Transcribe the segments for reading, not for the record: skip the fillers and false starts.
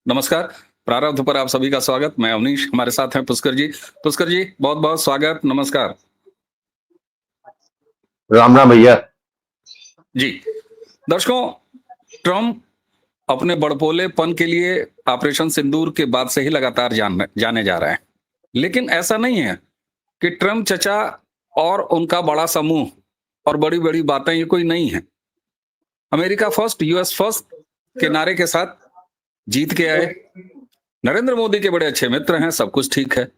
नमस्कार। प्रारब्ध पर आप सभी का स्वागत। मैं अवनीश, हमारे साथ हैं पुष्कर जी। पुष्कर जी, बहुत-बहुत स्वागत, नमस्कार। राम राम भैया। जी, दर्शकों, ट्रम्प अपने बड़बोलेपन के लिए ऑपरेशन सिंदूर के बाद से ही लगातार जाने जा रहे हैं। लेकिन ऐसा नहीं है कि ट्रम्प चचा और उनका बड़ा समूह और बड़ी-बड़ी बातें ये कोई नहीं है। अमेरिका फर्स्ट, यूएस फर्स्ट के नारे के साथ जीत के आए। नरेंद्र मोदी के बड़े अच्छे मित्र हैं, सब कुछ ठीक है।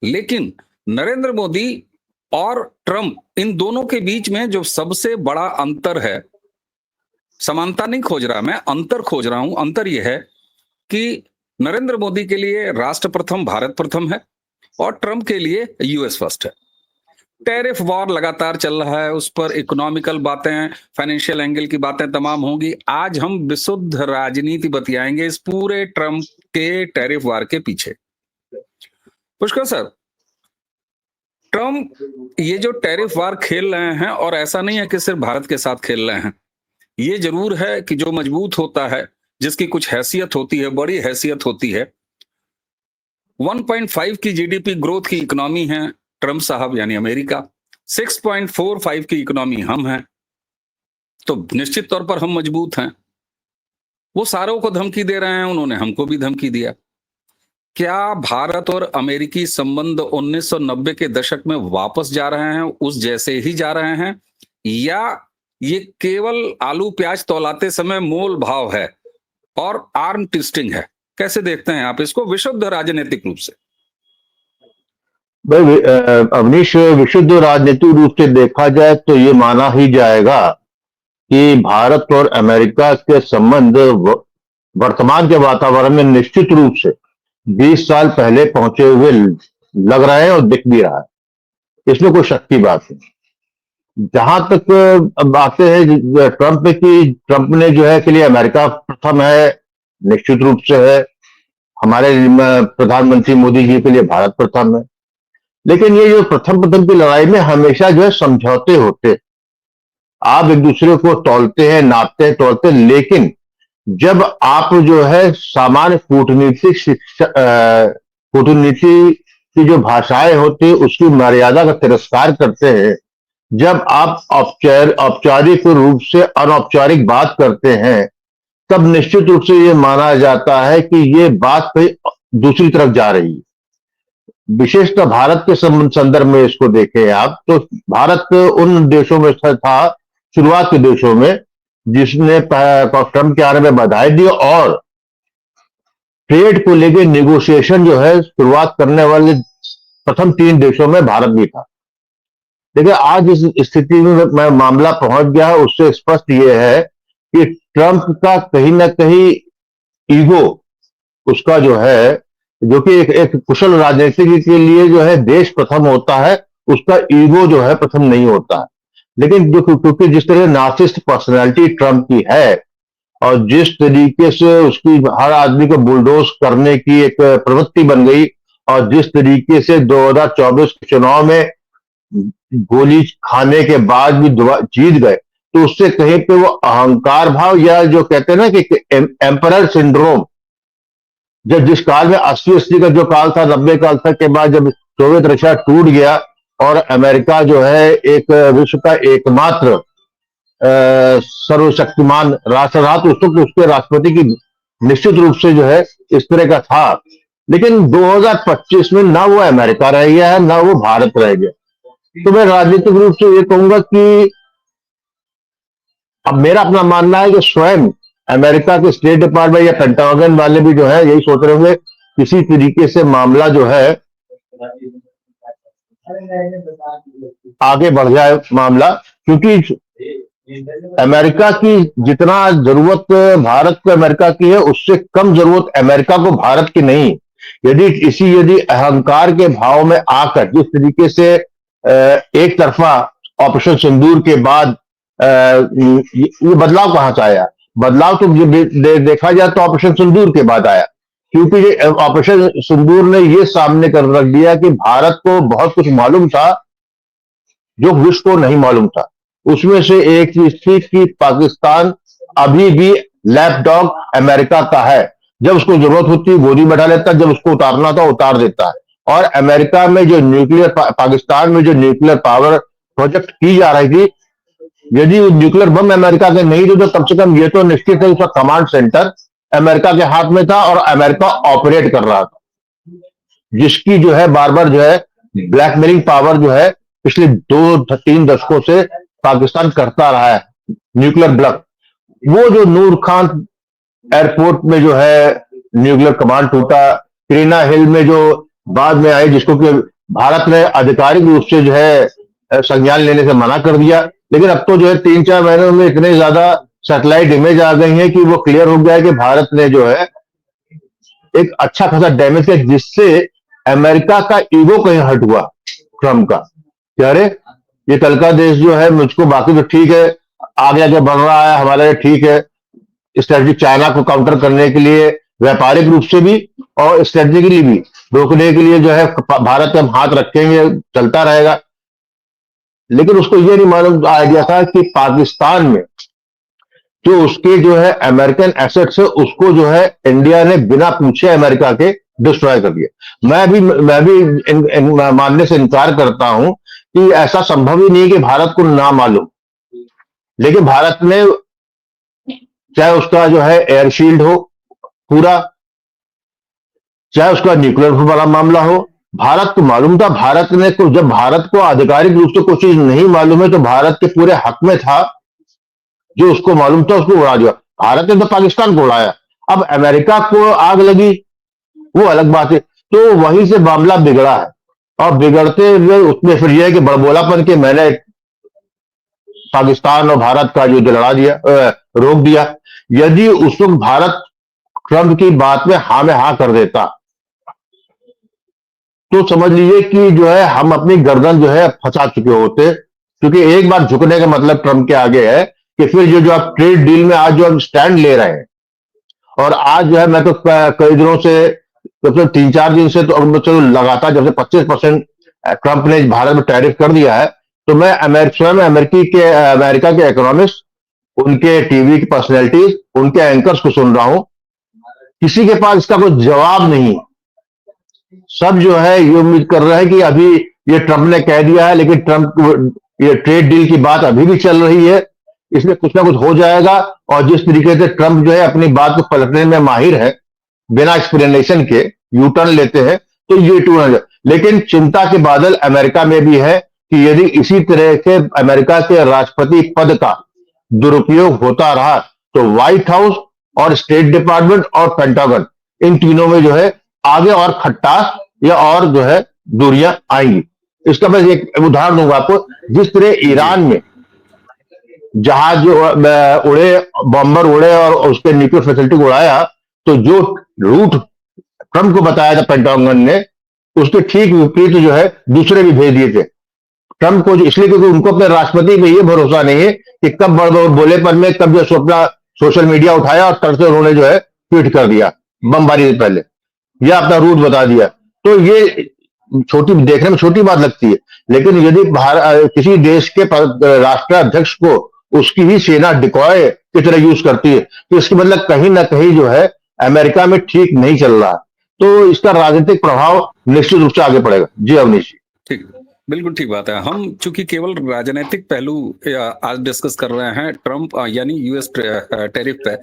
लेकिन नरेंद्र मोदी और ट्रम्प, इन दोनों के बीच में जो सबसे बड़ा अंतर है, समानता नहीं खोज रहा मैं, अंतर खोज रहा हूं। अंतर यह है कि नरेंद्र मोदी के लिए राष्ट्र प्रथम, भारत प्रथम है और ट्रम्प के लिए यूएस फर्स्ट है। टैरिफ वॉर लगातार चल रहा है, उस पर इकोनॉमिकल बातें, फाइनेंशियल एंगल की बातें तमाम होंगी। आज हम विशुद्ध राजनीति बतियाएंगे इस पूरे ट्रम्प के टैरिफ वार के पीछे। पुष्कर सर, ट्रम्प ये जो टैरिफ वार खेल रहे हैं, और ऐसा नहीं है कि सिर्फ भारत के साथ खेल रहे हैं, ये जरूर है कि जो मजबूत होता है, जिसकी कुछ हैसियत होती है, बड़ी हैसियत होती है, 1.5 की जीडीपी ग्रोथ की इकोनॉमी है ट्रम्प साहब यानी अमेरिका, 6.45 की इकोनॉमी हम हैं, तो निश्चित तौर पर हम मजबूत हैं। वो सारों को धमकी दे रहे हैं, उन्होंने हमको भी धमकी दिया। क्या भारत और अमेरिकी संबंध 1990 के दशक में वापस जा रहे हैं, उस जैसे ही जा रहे हैं, या ये केवल आलू प्याज तौलाते समय मोल भाव है और आर्म ट्विस्टिंग है? कैसे देखते हैं आप इसको विशुद्ध राजनीतिक रूप से? भाई अवनीश, विशुद्ध राजनीतिक रूप से देखा जाए तो ये माना ही जाएगा कि भारत और अमेरिका के संबंध वर्तमान के वातावरण में निश्चित रूप से 20 साल पहले पहुंचे हुए लग रहे हैं और दिख भी रहा है। इसमें कोई शक की बात नहीं। जहां तक बातें हैं ट्रंप की, ट्रंप ने जो है के लिए अमेरिका प्रथम है, निश्चित रूप से है। हमारे प्रधानमंत्री मोदी जी के लिए भारत प्रथम है। लेकिन ये जो प्रथम प्रथम की लड़ाई में हमेशा जो है समझौते होते, आप एक दूसरे को तौलते हैं, नापते हैं, तौलते हैं, लेकिन जब आप जो है सामान्य कूटनीति की जो भाषाएं होती है उसकी मर्यादा का तिरस्कार करते हैं, जब आप औपचारिक रूप से अनौपचारिक बात करते हैं, तब निश्चित रूप से ये माना जाता है कि ये बात कहीं दूसरी तरफ जा रही है। विशेषतः भारत के संदर्भ में इसको देखें आप, तो भारत उन देशों में था, शुरुआत के देशों में, जिसने ट्रंप के आने में बधाई दी और ट्रेड को लेकर नेगोशिएशन जो है शुरुआत करने वाले प्रथम 3 देशों में भारत भी था। देखिए आज इस स्थिति में मामला पहुंच गया है, उससे स्पष्ट यह है कि ट्रंप का कहीं ना कहीं ईगो, उसका जो है, जो कि एक कुशल राजनीतिक के लिए जो है देश प्रथम होता है, उसका ईगो जो है प्रथम नहीं होता है। लेकिन जो क्योंकि जिस तरह नार्सिसिस्ट पर्सनैलिटी ट्रंप की है और जिस तरीके से उसकी हर आदमी को बुलडोज करने की एक प्रवृत्ति बन गई, और जिस तरीके से 2024 के चुनाव में गोली खाने के बाद भी जीत गए, तो उससे कहीं पे वो अहंकार भाव, या जो कहते हैं ना कि एम्परर सिंड्रोम, जब जिस काल में 80 का जो काल था, 90 काल था के बाद जब सोवियत रशिया टूट गया और अमेरिका जो है एक विश्व का एकमात्र सर्वशक्तिमान राष्ट्र रहा, तो उस वक्त उसके राष्ट्रपति की निश्चित रूप से जो है इस तरह का था। लेकिन 2025 में ना वो अमेरिका रह गया है, ना वो भारत रह गया। तो मैं राजनीतिक रूप से ये कहूंगा कि अब मेरा अपना मानना है कि स्वयं अमेरिका के स्टेट डिपार्टमेंट या पेंटागन वाले भी जो है यही सोच रहे होंगे किसी तरीके से मामला जो है आगे बढ़ जाए मामला, क्योंकि अमेरिका की जितना जरूरत भारत को अमेरिका की है, उससे कम जरूरत अमेरिका को भारत की नहीं। यदि अहंकार के भाव में आकर जिस तरीके से एक तरफा ऑपरेशन सिंदूर के बाद ये बदलाव कहां से आया? बदलाव तो देखा जाए तो ऑपरेशन सिंदूर के बाद आया, क्योंकि ऑपरेशन सिंदूर ने ये सामने कर रख दिया कि भारत को बहुत कुछ मालूम था जो विश्व को नहीं मालूम था। उसमें से एक चीज थी कि पाकिस्तान अभी भी लैपडॉग अमेरिका का है, जब उसको जरूरत होती है गोदी बैठा लेता है, जब उसको उतारना था उतार देता है। और अमेरिका में जो पाकिस्तान में जो न्यूक्लियर पावर प्रोजेक्ट की जा रही थी, यदि वो न्यूक्लियर बम अमेरिका के नहीं थे तो कम से कम ये तो निश्चित है उसका कमांड सेंटर अमेरिका के हाथ में था और अमेरिका ऑपरेट कर रहा था, जिसकी जो है बार बार जो है ब्लैकमेलिंग पावर जो है पिछले 2-3 दशकों से पाकिस्तान करता रहा है, न्यूक्लियर ब्लफ। वो जो नूर खान एयरपोर्ट में जो है न्यूक्लियर कमांड टूटा, करीना हिल में जो बाद में आई, जिसको कि भारत ने आधिकारिक रूप से जो है संज्ञान लेने से मना कर दिया, लेकिन अब तो जो है 3-4 महीनों में इतने ज्यादा सैटेलाइट इमेज आ गई हैं कि वो क्लियर हो गया है कि भारत ने जो है एक अच्छा खासा डैमेज किया, जिससे अमेरिका का ईगो कहीं हट हुआ ट्रम्प का, कि अरे ये कल का देश जो है, मुझको बाकी तो ठीक है आगे आगे बढ़ रहा है, हमारे लिए ठीक है, स्ट्रेटजी चाइना को काउंटर करने के लिए व्यापारिक रूप से भी और स्ट्रेटेजिकली भी रोकने के लिए जो है भारत पे हम हाथ रखेंगे, चलता रहेगा। लेकिन उसको ये नहीं मालूम आइडिया था कि पाकिस्तान में जो उसके जो है अमेरिकन एसेट्स है, उसको जो है इंडिया ने बिना पूछे अमेरिका के डिस्ट्रॉय कर दिया। मैं भी मानने से इनकार करता हूं कि ऐसा संभव ही नहीं कि भारत को ना मालूम, लेकिन भारत ने चाहे उसका जो है एयर शील्ड हो पूरा, चाहे उसका न्यूक्लियर वाला मामला हो, भारत को मालूम था। भारत ने जब भारत को आधिकारिक रूप से कुछ चीज नहीं मालूम है तो भारत के पूरे हक में था, जो उसको मालूम था उसको उड़ा दिया। भारत ने तो पाकिस्तान को उड़ाया, अब अमेरिका को आग लगी वो अलग बात है। तो वहीं से मामला बिगड़ा है, और बिगड़ते हुए उसमें फिर यह है कि बड़बोलापन के मैंने पाकिस्तान और भारत का जो लड़ा दिया, रोक दिया। यदि उस वक्त भारत ट्रंप की बात में हाँ में हाँ कर देता तो समझ लीजिए कि जो है हम अपनी गर्दन जो है फंसा चुके होते, क्योंकि एक बार झुकने का मतलब ट्रंप के आगे है कि फिर जो आप ट्रेड डील में आज जो हम स्टैंड ले रहे हैं, और आज जो है मैं तो कई दिनों से, तो 3-4 दिन से तो लगातार जब से 25% ट्रंप ने भारत में टैरिफ कर दिया है, तो मैं स्वयं अमेरिका के इकोनॉमिस्ट, उनके टीवी की पर्सनैलिटीज, उनके एंकर्स को सुन रहा हूं, किसी के पास इसका कोई जवाब नहीं। सब जो है ये उम्मीद कर रहे हैं कि अभी ये ट्रंप ने कह दिया है, लेकिन ट्रंप ये ट्रेड डील की बात अभी भी चल रही है, इसलिए कुछ ना कुछ हो जाएगा। और जिस तरीके से ट्रंप जो है अपनी बात को पलटने में माहिर है, बिना एक्सप्लेनेशन के यू टर्न लेते हैं, तो ये टूर। लेकिन चिंता के बादल अमेरिका में भी है कि यदि इसी तरह से अमेरिका के राष्ट्रपति पद का दुरुपयोग होता रहा तो व्हाइट हाउस और स्टेट डिपार्टमेंट और पेंटागन, इन तीनों में जो है आगे और खट्टास या और जो है दूरियां आएंगी। इसका मैं एक उदाहरण दूंगा आपको। जिस तरह ईरान में जहाज उड़े, बॉम्बर उड़े और उसके न्यूक्लियर फैसिलिटी को उड़ाया, तो जो रूट ट्रंप को बताया था पेंटागन ने, उसके ठीक विपरीत जो है दूसरे भी भेज दिए थे ट्रंप को, इसलिए क्योंकि उनको अपने राष्ट्रपति पे ये भरोसा नहीं है कि कब बोलेपन में कब जो अपना सोशल मीडिया उठाया और तरह से उन्होंने जो है ट्वीट कर दिया बमबारी से पहले, या अपना रूट बता दिया। तो ये छोटी, देखने में छोटी बात लगती है, लेकिन यदि किसी देश के राष्ट्राध्यक्ष को उसकी ही सेना डिकॉय की तरह यूज करती है, तो इसके मतलब कहीं ना कहीं जो है अमेरिका में ठीक नहीं चल रहा, तो इसका राजनीतिक प्रभाव निश्चित रूप से आगे पड़ेगा। जी अवनीश जी। ठीक, बिल्कुल ठीक बात है। हम चूंकि केवल राजनीतिक पहलू आज डिस्कस कर रहे हैं ट्रंप यानी यूएस टैरिफ पे,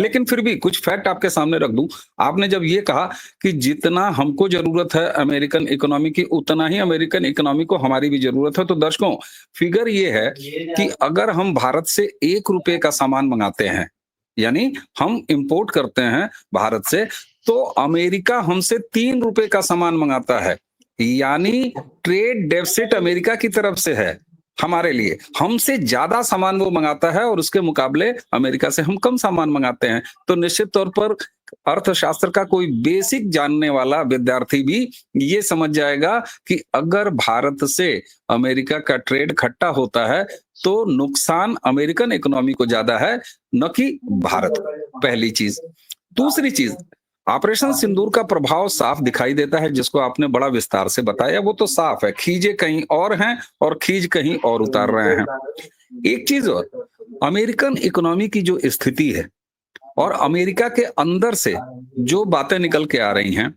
लेकिन फिर भी कुछ फैक्ट आपके सामने रख दूं। आपने जब ये कहा कि जितना हमको जरूरत है अमेरिकन इकोनॉमी की, उतना ही अमेरिकन इकोनॉमी को हमारी भी जरूरत है। तो दर्शकों, फिगर ये है कि अगर हम भारत से 1 रुपए का सामान मंगाते हैं, यानी हम इंपोर्ट करते हैं भारत से, तो अमेरिका हमसे 3 रुपए का सामान मंगाता है, यानी ट्रेड डेफिसिट अमेरिका की तरफ से है हमारे लिए। हमसे ज्यादा सामान वो मंगाता है और उसके मुकाबले अमेरिका से हम कम सामान मंगाते हैं। तो निश्चित तौर पर अर्थशास्त्र का कोई बेसिक जानने वाला विद्यार्थी भी ये समझ जाएगा कि अगर भारत से अमेरिका का ट्रेड खट्टा होता है तो नुकसान अमेरिकन इकोनॉमी को ज्यादा है, न कि भारत को। पहली चीज। दूसरी चीज, ऑपरेशन सिंदूर का प्रभाव साफ दिखाई देता है, जिसको आपने बड़ा विस्तार से बताया। वो तो साफ है, खींचे कहीं और हैं और खींच कहीं और उतार रहे हैं। एक चीज और, अमेरिकन इकोनॉमी की जो स्थिति है और अमेरिका के अंदर से जो बातें निकल के आ रही हैं,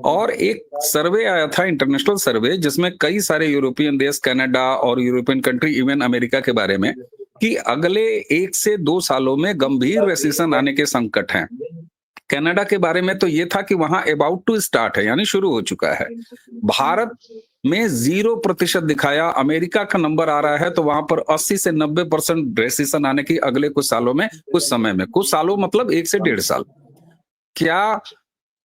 और एक सर्वे आया था, इंटरनेशनल सर्वे, जिसमें कई सारे यूरोपियन देश, कनाडा और यूरोपियन कंट्री, इवन अमेरिका के बारे में, कि अगले 1 से 2 सालों में गंभीर रेसेशन आने के संकट हैं। कनाडा के बारे में तो ये था कि वहां अबाउट टू स्टार्ट है, यानी शुरू हो चुका है। भारत में 0% दिखाया, अमेरिका का नंबर आ रहा है तो वहां पर 80 से 90% रेसेशन आने की अगले कुछ सालों में, कुछ समय में, कुछ सालों मतलब 1 से 1.5 साल। क्या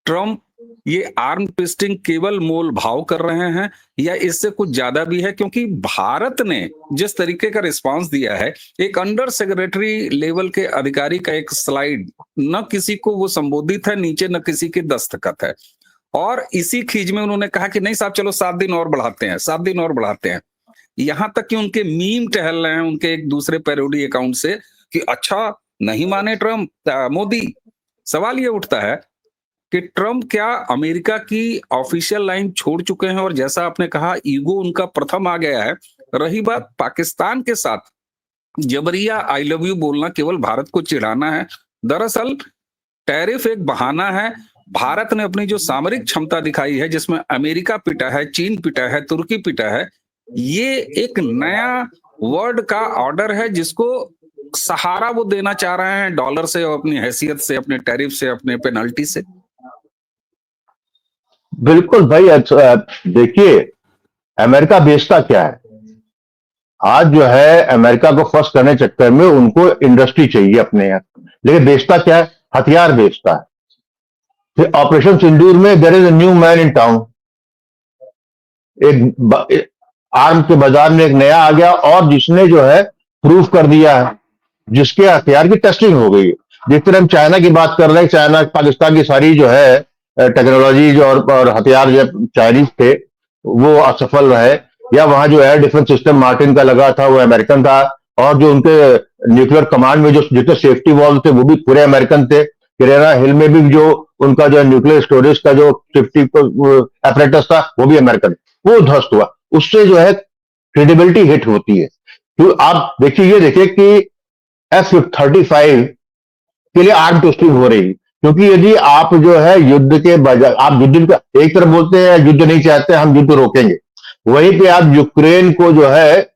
ट्रंप ये आर्म ट्विस्टिंग केवल मोल भाव कर रहे हैं, या इससे कुछ ज्यादा भी है? क्योंकि भारत ने जिस तरीके का रिस्पांस दिया है, एक अंडर सेक्रेटरी लेवल के अधिकारी का एक स्लाइड, न किसी को वो संबोधित है, नीचे न किसी की दस्तखत है, और इसी खीज में उन्होंने कहा कि नहीं साहब, चलो 7 दिन और बढ़ाते हैं, 7 दिन और बढ़ाते हैं। यहां तक कि उनके मीम टहल रहे हैं उनके एक दूसरे पैरोडी अकाउंट से कि अच्छा, नहीं माने ट्रंप, मोदी। सवाल ये उठता है कि ट्रंप क्या अमेरिका की ऑफिशियल लाइन छोड़ चुके हैं, और जैसा आपने कहा, ईगो उनका प्रथम आ गया है। रही बात पाकिस्तान के साथ जबरिया आई लव यू बोलना केवल भारत को चिढ़ाना है। दरअसल टैरिफ एक बहाना है। भारत ने अपनी जो सामरिक क्षमता दिखाई है, जिसमें अमेरिका पिटा है, चीन पिटा है, तुर्की पिटा है, ये एक नया वर्ल्ड का ऑर्डर है जिसको सहारा वो देना चाह रहे हैं, डॉलर से और अपनी हैसियत से, अपने टैरिफ से, अपने पेनल्टी से। बिल्कुल भाई। अच्छा, देखिए, अमेरिका बेचता क्या है? आज जो है अमेरिका को फर्स्ट करने चक्कर में उनको इंडस्ट्री चाहिए अपने यहाँ, लेकिन बेचता क्या है? हथियार बेचता है। फिर ऑपरेशन सिंदूर में there is a new man in town, एक आर्म के बाजार में एक नया आ गया, और जिसने जो है प्रूफ कर दिया है, जिसके हथियार की टेस्टिंग हो गई है। जिस तरह हम चाइना की बात कर रहे हैं, चाइना पाकिस्तान की सारी जो है टेक्नोलॉजी और हथियार जो चाइनीज थे वो असफल रहे, या वहां जो एयर डिफेंस सिस्टम मार्टिन का लगा था वो अमेरिकन था, और जो उनके न्यूक्लियर कमांड में जो जितने सेफ्टी वॉल्व थे वो भी पूरे अमेरिकन थे। किरेना हिल में भी जो उनका जो न्यूक्लियर स्टोरेज का जो सेफ्टी अपरेटस था वो भी अमेरिकन, वो ध्वस्त हुआ। उससे जो है क्रेडिबिलिटी हिट होती है। तो आप देखिए, ये देखिए कि F-35 के लिए आर्म टेस्टिंग हो रही है, क्योंकि यदि आप जो है युद्ध के बजाय, आप युद्ध का एक तरफ बोलते हैं युद्ध नहीं चाहते, हम युद्ध रोकेंगे, वहीं पे आप यूक्रेन को जो है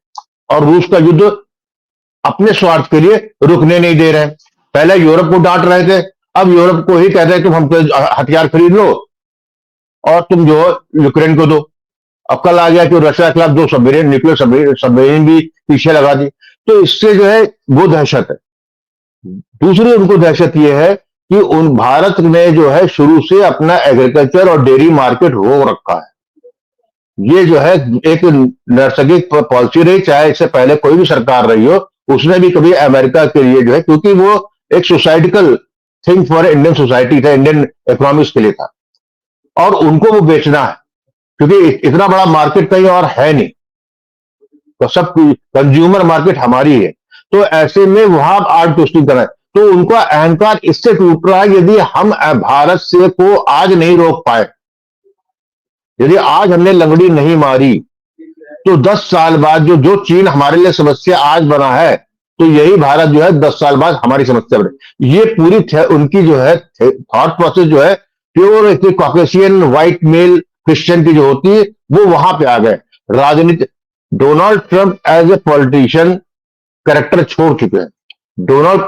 और रूस का युद्ध अपने स्वार्थ के लिए रुकने नहीं दे रहे हैं। पहले यूरोप को डांट रहे थे, अब यूरोप को ही कह रहे हैं तुम हमसे हथियार खरीद लो और तुम जो यूक्रेन को दो। अब कल आ गया कि रशिया के खिलाफ दो सबमरीन, न्यूक्लियर सबमरीन भी पीछे लगा दी। तो इससे जो है वो दहशत है। दूसरी उनको दहशत ये है कि उन भारत ने जो है शुरू से अपना एग्रीकल्चर और डेयरी मार्केट रोक रखा है। ये जो है एक नैसर्गिक पॉलिसी रही, चाहे इससे पहले कोई भी सरकार रही हो, उसने भी कभी अमेरिका के लिए जो है, क्योंकि वो एक societal thing for Indian society था, इंडियन इकोनॉमिक्स के लिए था, और उनको वो बेचना है, क्योंकि इतना बड़ा मार्केट कहीं और है नहीं, तो सब कंज्यूमर मार्केट हमारी है। तो ऐसे में वहां आर्म ट्विस्टिंग करना है, तो उनका अहंकार इससे टूट रहा है। यदि हम भारत से को आज नहीं रोक पाए, यदि आज हमने लंगड़ी नहीं मारी, तो 10 साल बाद जो चीन हमारे लिए समस्या आज बना है, तो यही भारत जो है 10 साल बाद हमारी समस्या बने। ये पूरी उनकी जो है थॉट प्रोसेस जो है pure Caucasian white male Christian की जो होती है, वो वहां पे आ गए। राजनीति, Donald Trump as a politician character छोड़ चुके हैं। डोनाल्ड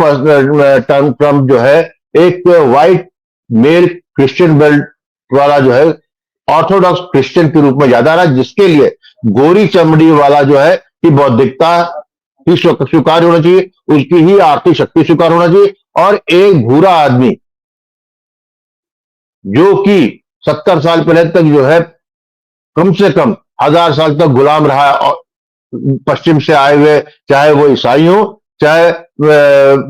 ट्रंप जो है एक व्हाइट मेल क्रिश्चियन बेल्ट वाला जो है ऑर्थोडॉक्स क्रिश्चियन के रूप में ज्यादा रहा, जिसके लिए गोरी चमड़ी वाला जो है कि बौद्धिकता ही स्वीकार होना चाहिए, उसकी ही आर्थिक शक्ति स्वीकार होना चाहिए, और एक भूरा आदमी जो कि 70 साल पहले तक जो है कम से कम 1000 साल तक गुलाम रहा, और पश्चिम से आए हुए, चाहे वो ईसाई हो, चाहे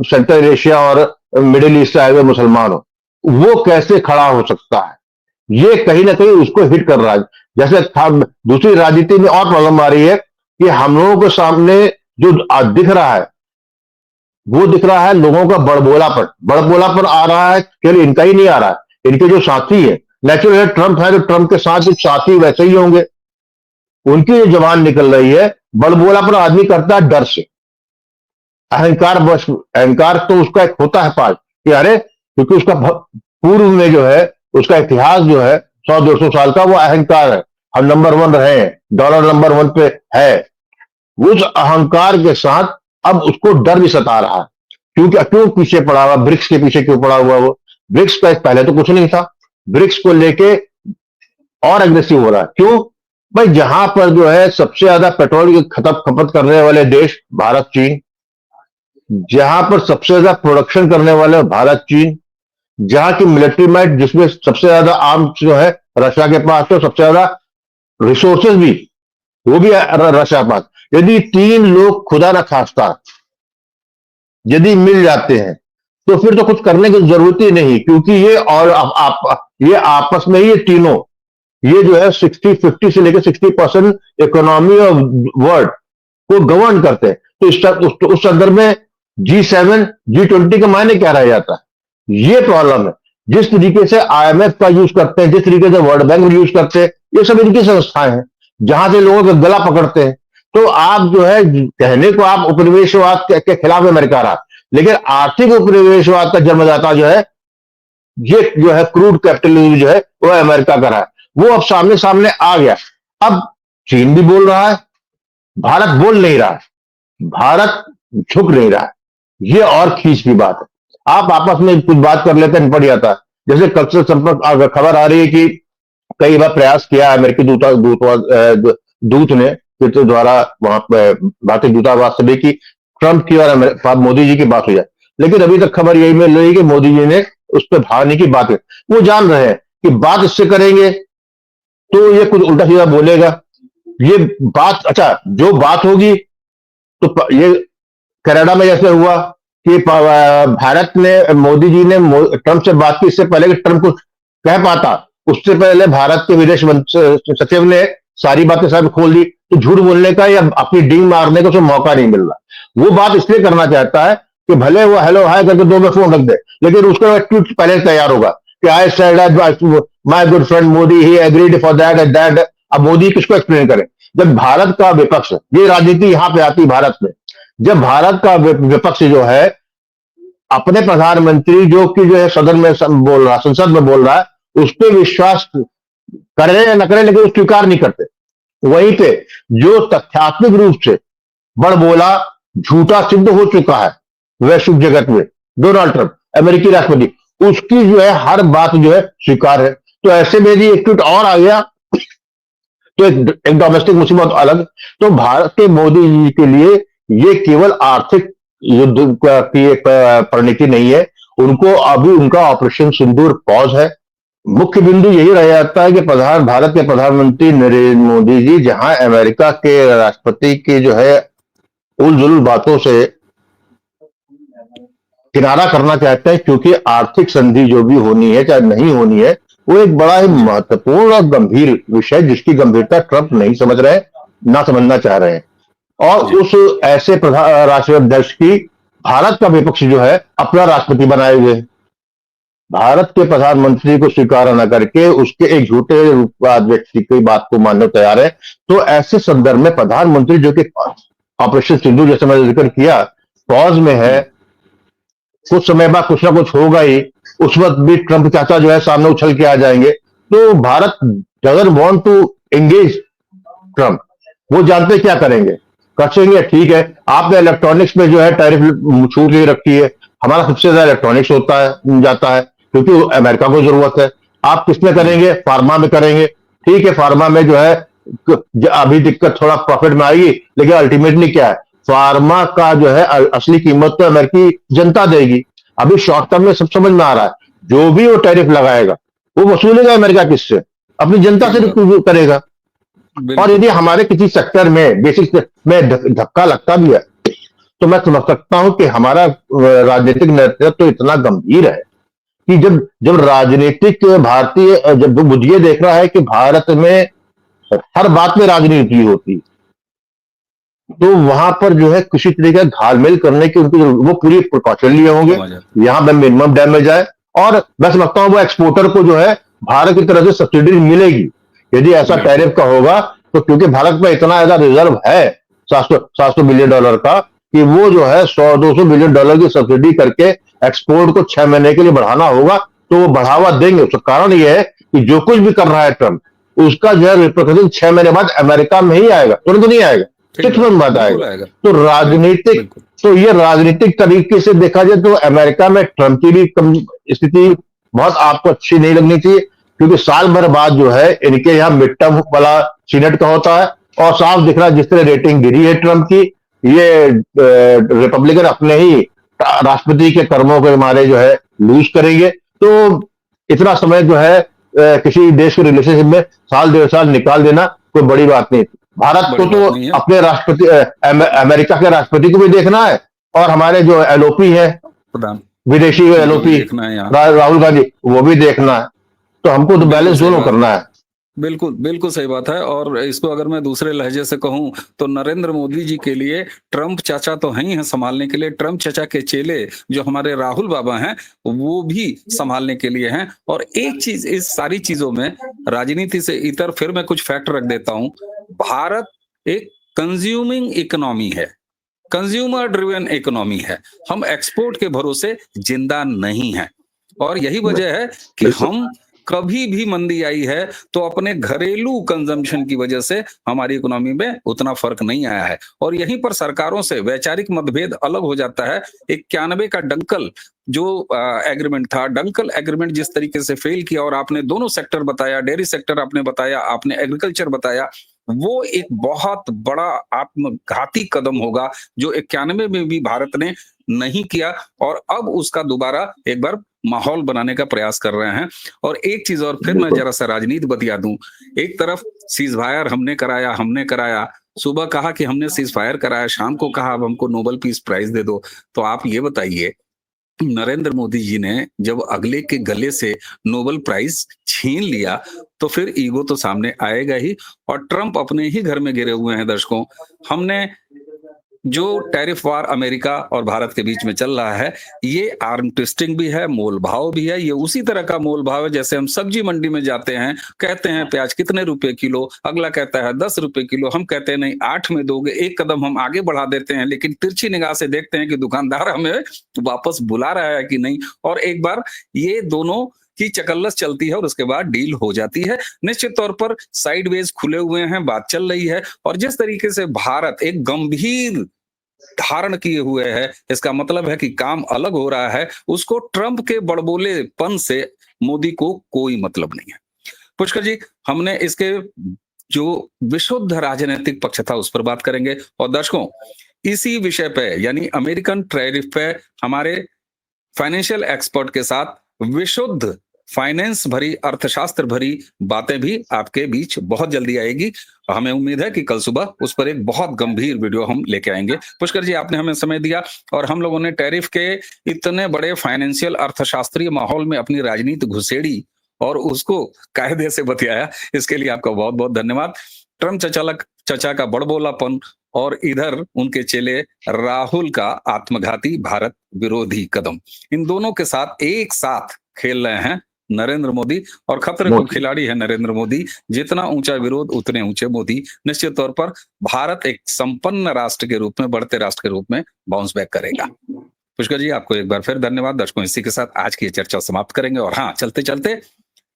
सेंट्रल एशिया और मिडिल ईस्ट से आए हुए मुसलमान हो, वो कैसे खड़ा हो सकता है? ये कहीं ना कहीं उसको हिट कर रहा है। जैसे दूसरी राजनीति में और प्रॉब्लम आ रही है कि हम लोगों के सामने जो दिख रहा है, वो दिख रहा है लोगों का बड़बोलापन। बड़बोलापन आ रहा है, केवल इनका ही नहीं आ रहा है, इनके जो साथी है, नेचुरल ट्रंप है, तो ट्रंप के साथ जो साथी वैसे ही होंगे, उनकी जो जबान निकल रही है। बड़बोलापन आदमी करता है डर से, अहंकार बस, अहंकार तो उसका एक होता है पार्ट, कि अरे, क्योंकि उसका पूर्व में जो है उसका इतिहास जो है 100-200 साल का, वो अहंकार है, हम नंबर वन रहे हैं, डॉलर नंबर वन पे है। उस अहंकार के साथ अब उसको डर भी सता रहा है, क्योंकि क्यों पीछे पड़ा हुआ, ब्रिक्स के पीछे क्यों पड़ा हुआ वो? ब्रिक्स का पहले तो कुछ नहीं था, ब्रिक्स को लेके और एग्रेसिव हो रहा है। क्यों भाई? जहां पर जो है सबसे ज्यादा पेट्रोल की खपत करने वाले देश भारत चीन, जहां पर सबसे ज्यादा प्रोडक्शन करने वाले भारत चीन, जहां की मिलिट्री माइट जिसमें सबसे ज्यादा आर्म्स जो है रशिया के पास, तो सबसे ज्यादा रिसोर्सेज भी वो भी रशिया के पास। यदि तीन लोग खुदा न खास्ता यदि मिल जाते हैं तो फिर तो कुछ करने की जरूरत ही नहीं, क्योंकि ये और ये आपस में ही, ये तीनों, ये जो है 50 से लेकर 60% इकोनॉमी ऑफ वर्ल्ड को गवर्न करते हैं। तो उस संदर्भ में G7 G20 का मायने क्या रह जाता है? ये प्रॉब्लम है। जिस तरीके से IMF का यूज करते हैं, जिस तरीके से वर्ल्ड बैंक यूज करते हैं, ये सब इनकी संस्थाएं हैं जहां से लोगों का गला पकड़ते हैं। तो आप जो है कहने को आप उपनिवेशवाद के खिलाफ अमेरिका रहा, लेकिन आर्थिक उपनिवेशवाद का जन्मदाता जो है, ये जो है क्रूड कैपिटलिज्म जो है वो अमेरिका का रहा है। वो अब सामने सामने आ गया। अब चीन भी बोल रहा है, भारत बोल नहीं रहा है, भारत झुक नहीं रहा है। ये और खींच की बात है। आप आपस में कुछ बात कर लेते हैं, निपट जाता है। जैसे कल से संपर्क खबर आ रही है कि कई बार प्रयास किया अमेरिकी दूत ने के द्वारा वहां पर भारतीय दूतावास से भी कि ट्रंप की और मोदी जी की बात हो जाए, लेकिन अभी तक खबर यही मिल रही है कि मोदी जी ने उस पर भागने की बात है। वो जान रहे हैं कि बात इससे करेंगे तो ये कुछ उल्टा सीधा बोलेगा। ये बात, अच्छा जो बात होगी तो ये कनाडा में जैसे हुआ कि भारत ने, मोदी जी ने ट्रंप से बात की, इससे पहले कि ट्रंप कुछ कह पाता, उससे पहले भारत के विदेश सचिव ने सारी बातें सब खोल दी। तो झूठ बोलने का या अपनी डींग मारने का उसको मौका नहीं मिल रहा। वो बात इसलिए करना चाहता है कि भले वो हेलो हाय करके 2 में फोन रख दे, लेकिन उसका ट्वीट पहले तैयार होगा कि I said my good friend Modi he agreed for that and that. अब मोदी किसको एक्सप्लेन करे? जब भारत का विपक्ष, ये राजनीति यहां पे आती भारत में, जब भारत का विपक्ष जो है अपने प्रधानमंत्री जो कि जो है सदन में बोल रहा, संसद में बोल रहा है, उस पर विश्वास करे या न करे, लेकिन वो स्वीकार नहीं करते। वहीं पे जो तथ्यात्मक रूप से बड़बोला झूठा सिद्ध हो चुका है वैश्विक जगत में, डोनाल्ड ट्रंप अमेरिकी राष्ट्रपति, उसकी जो है हर बात जो है स्वीकार है। तो ऐसे में भी एक ट्वीट और आ गया तो एक डोमेस्टिक मुसीबत अलग। तो भारत के मोदी जी के लिए ये केवल आर्थिक युद्ध की एक परिणति नहीं है, उनको अभी उनका ऑपरेशन सिंदूर पॉज है। मुख्य बिंदु यही रह जाता है कि भारत के प्रधानमंत्री नरेंद्र मोदी जी जहां अमेरिका के राष्ट्रपति की जो है उलझुल बातों से किनारा करना चाहते हैं, क्योंकि आर्थिक संधि जो भी होनी है चाहे नहीं होनी है, वो एक बड़ा ही महत्वपूर्ण और गंभीर विषय, जिसकी गंभीरता ट्रंप नहीं समझ रहे, ना समझना चाह रहे हैं। और उस ऐसे राष्ट्राध्यक्ष की भारत का विपक्ष जो है अपना राष्ट्रपति बनाए हुए, भारत के प्रधानमंत्री को स्वीकार न करके उसके एक झूठे व्यक्ति की बात को मानने तैयार है। तो ऐसे संदर्भ में प्रधानमंत्री जो कि ऑपरेशन सिंधु जैसे मैंने जिक्र किया पॉज में है, कुछ समय बाद कुछ ना कुछ होगा ही, उस वक्त भी ट्रंप चाचा जो है सामने उछल के आ जाएंगे। तो Bharat doesn't want to engage Trump, वो जानते क्या करेंगे, कसेंगे ठीक है। आपने इलेक्ट्रॉनिक्स में जो है टैरिफ छूट ही रखी है, हमारा सबसे ज्यादा इलेक्ट्रॉनिक्स होता है जाता है, क्योंकि अमेरिका को जरूरत है। आप किसमें करेंगे? फार्मा में करेंगे, ठीक है। फार्मा में जो है अभी दिक्कत थोड़ा प्रॉफिट में आएगी, लेकिन अल्टीमेटली क्या है, फार्मा का जो है असली कीमत तो अमेरिकी जनता देगी। अभी शॉर्ट टर्म में सब समझ में आ रहा है, जो भी वो टैरिफ लगाएगा वो वसूलेगा अमेरिका किससे? अपनी जनता से करेगा। और यदि हमारे किसी सेक्टर में बेसिक में धक्का लगता भी है, तो मैं समझ सकता हूं कि हमारा राजनीतिक नेतृत्व तो इतना गंभीर है कि जब राजनीतिक भारतीय जब ये देख रहा है कि भारत में हर बात में राजनीति होती है, तो वहां पर जो है किसी तरीके का घालमेल करने की उनकी वो पूरी प्रिकॉशन लिए होंगे, यहां पे मिनिमम डैमेज आए। और मैं समझता हूं वो एक्सपोर्टर को जो है भारत की तरफ से सब्सिडी मिलेगी यदि ऐसा टैरिफ का होगा। तो क्योंकि भारत में इतना ज्यादा रिजर्व है $700 बिलियन का, कि वो जो है $100-200 बिलियन की सब्सिडी करके एक्सपोर्ट को 6 महीने के लिए बढ़ाना होगा, तो वो बढ़ावा देंगे। उसका कारण ये है कि जो कुछ भी कर रहा है ट्रंप, उसका जो है रिप्रेजेंटेशन 6 महीने बाद अमेरिका में ही आएगा, तुरंत तो नहीं आएगा, ठीक 6 बात, मंथ बाद बिल्कुल आएगा। आएगा। तो राजनीतिक, बिल्कुल तो ये राजनीतिक तरीके से देखा जाए तो अमेरिका में ट्रंप की भी स्थिति बहुत आपको अच्छी नहीं लगनी चाहिए, क्योंकि साल भर बाद जो है इनके यहाँ मिड टर्म वाला सीनेट का होता है, और साफ दिख रहा है जिस तरह रेटिंग गिरी है ट्रंप की, ये रिपब्लिकन अपने ही राष्ट्रपति के कर्मों के मारे जो है लूज करेंगे। तो इतना समय जो है किसी देश के रिलेशनशिप में साल 1.5 साल निकाल देना कोई बड़ी बात नहीं। भारत को बड़ी तो बात नहीं है। अपने राष्ट्रपति अमेरिका के राष्ट्रपति को भी देखना है, और हमारे जो एलओपी है, प्रधान विदेशी उनको भी एलओपी देखना है यहाँ। राहुल गांधी, वो भी देखना है। तो हमको तो बिल्कुल बैलेंस सही दोनों बात, करना है। बिल्कुल बिल्कुल सही बात है। और इसको अगर मैं दूसरे लहजे से कहूं तो नरेंद्र मोदी जी के लिए ट्रंप चाचा तो हैं ही हैं संभालने के लिए, ट्रंप चाचा के चेले जो हमारे राहुल बाबा हैं वो भी संभालने के लिए हैं। और एक चीज इस सारी चीजों में राजनीति से इतर फिर मैं कुछ फैक्ट रख देता हूं। भारत एक कंज्यूमिंग इकोनॉमी है, कंज्यूमर ड्रिवन इकोनॉमी है। हम एक्सपोर्ट के भरोसे जिंदा नहीं है, और यही वजह है कि हम कभी भी मंदी आई है तो अपने घरेलू कंजम्पशन की वजह से हमारी इकोनॉमी में उतना फर्क नहीं आया है। और यहीं पर सरकारों से वैचारिक मतभेद अलग हो जाता है। 91 का डंकल जो एग्रीमेंट था, डंकल एग्रीमेंट जिस तरीके से फेल किया, और आपने दोनों सेक्टर बताया, डेयरी सेक्टर आपने बताया, आपने एग्रीकल्चर बताया, वो एक बहुत बड़ा आत्मघाती कदम होगा जो 91 में भी भारत ने नहीं किया, और अब उसका दोबारा एक बार माहौल बनाने का प्रयास कर रहे हैं। और एक चीज और फिर मैं जरा सा राजनीति बतिया दूं। एक तरफ सीज फायर हमने कराया, सुबह कहा कि हमने सीज फायर कराया, शाम को कहा अब हमको नोबेल पीस प्राइज दे दो। तो आप ये बताइए, नरेंद्र मोदी जी ने जब अगले के गले से नोबेल प्राइज छीन लिया तो फिर ईगो तो सामने आएगा ही। और ट्रंप अपने ही घर में गिरे हुए हैं। दर्शकों, हमने जो टैरिफ वार अमेरिका और भारत के बीच में चल रहा है, ये आर्म ट्विस्टिंग भी है, मोल भाव भी है। ये उसी तरह का मोल भाव है जैसे हम सब्जी मंडी में जाते हैं, कहते हैं प्याज कितने रुपए किलो, अगला कहता है 10 रुपए किलो, हम कहते हैं नहीं 8 में दोगे, एक कदम हम आगे बढ़ा देते हैं, लेकिन तिरछी निगाह से देखते हैं कि दुकानदार हमें वापस बुला रहा है कि नहीं। और एक बार ये दोनों की चकल्लस चलती है और उसके बाद डील हो जाती है। निश्चित तौर पर साइडवेज खुले हुए हैं, बात चल रही है। और जिस तरीके से भारत एक गंभीर धारण किए हुए है, इसका मतलब है कि काम अलग हो रहा है। उसको ट्रंप के बड़बोलेपन से मोदी को कोई मतलब नहीं है। पुष्कर जी, हमने इसके जो विशुद्ध राजनीतिक पक्ष था उस पर बात करेंगे, और दर्शकों इसी विषय पे यानी अमेरिकन टैरिफ पे हमारे फाइनेंशियल एक्सपर्ट के साथ विशुद्ध फाइनेंस भरी, अर्थशास्त्र भरी बातें भी आपके बीच बहुत जल्दी आएगी। हमें उम्मीद है कि कल सुबह उस पर एक बहुत गंभीर वीडियो हम लेके आएंगे। पुष्कर जी, आपने हमें समय दिया और हम लोगों ने टैरिफ के इतने बड़े फाइनेंशियल अर्थशास्त्रीय माहौल में अपनी राजनीति घुसेड़ी और उसको कायदे से बतियाया, इसके लिए आपका बहुत बहुत धन्यवाद। ट्रंप चचा का बड़बोलापन और इधर उनके चेले राहुल का आत्मघाती भारत विरोधी कदम, इन दोनों के साथ एक साथ खेल रहे हैं नरेंद्र मोदी। और खतरे को खिलाड़ी है नरेंद्र मोदी, जितना ऊंचा विरोध उतने ऊंचे मोदी। निश्चित तौर पर भारत एक संपन्न राष्ट्र के रूप में, बढ़ते राष्ट्र के रूप में बाउंस बैक करेगा। पुष्कर जी, आपको एक बार फिर धन्यवाद। दर्शकों, इसी के साथ आज की चर्चा समाप्त करेंगे। और हाँ, चलते चलते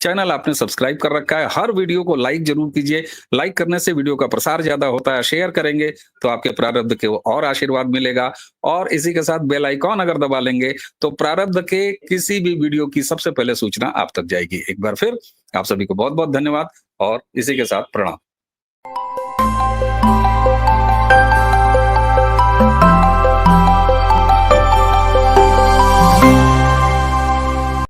चैनल आपने सब्सक्राइब कर रखा है, हर वीडियो को लाइक जरूर कीजिए। लाइक करने से वीडियो का प्रसार ज्यादा होता है, शेयर करेंगे तो आपके प्रारब्ध के और आशीर्वाद मिलेगा। और इसी के साथ बेल आइकॉन अगर दबा लेंगे तो प्रारब्ध के किसी भी वीडियो की सबसे पहले सूचना आप तक जाएगी। एक बार फिर आप सभी को बहुत बहुत धन्यवाद और इसी के साथ प्रणाम।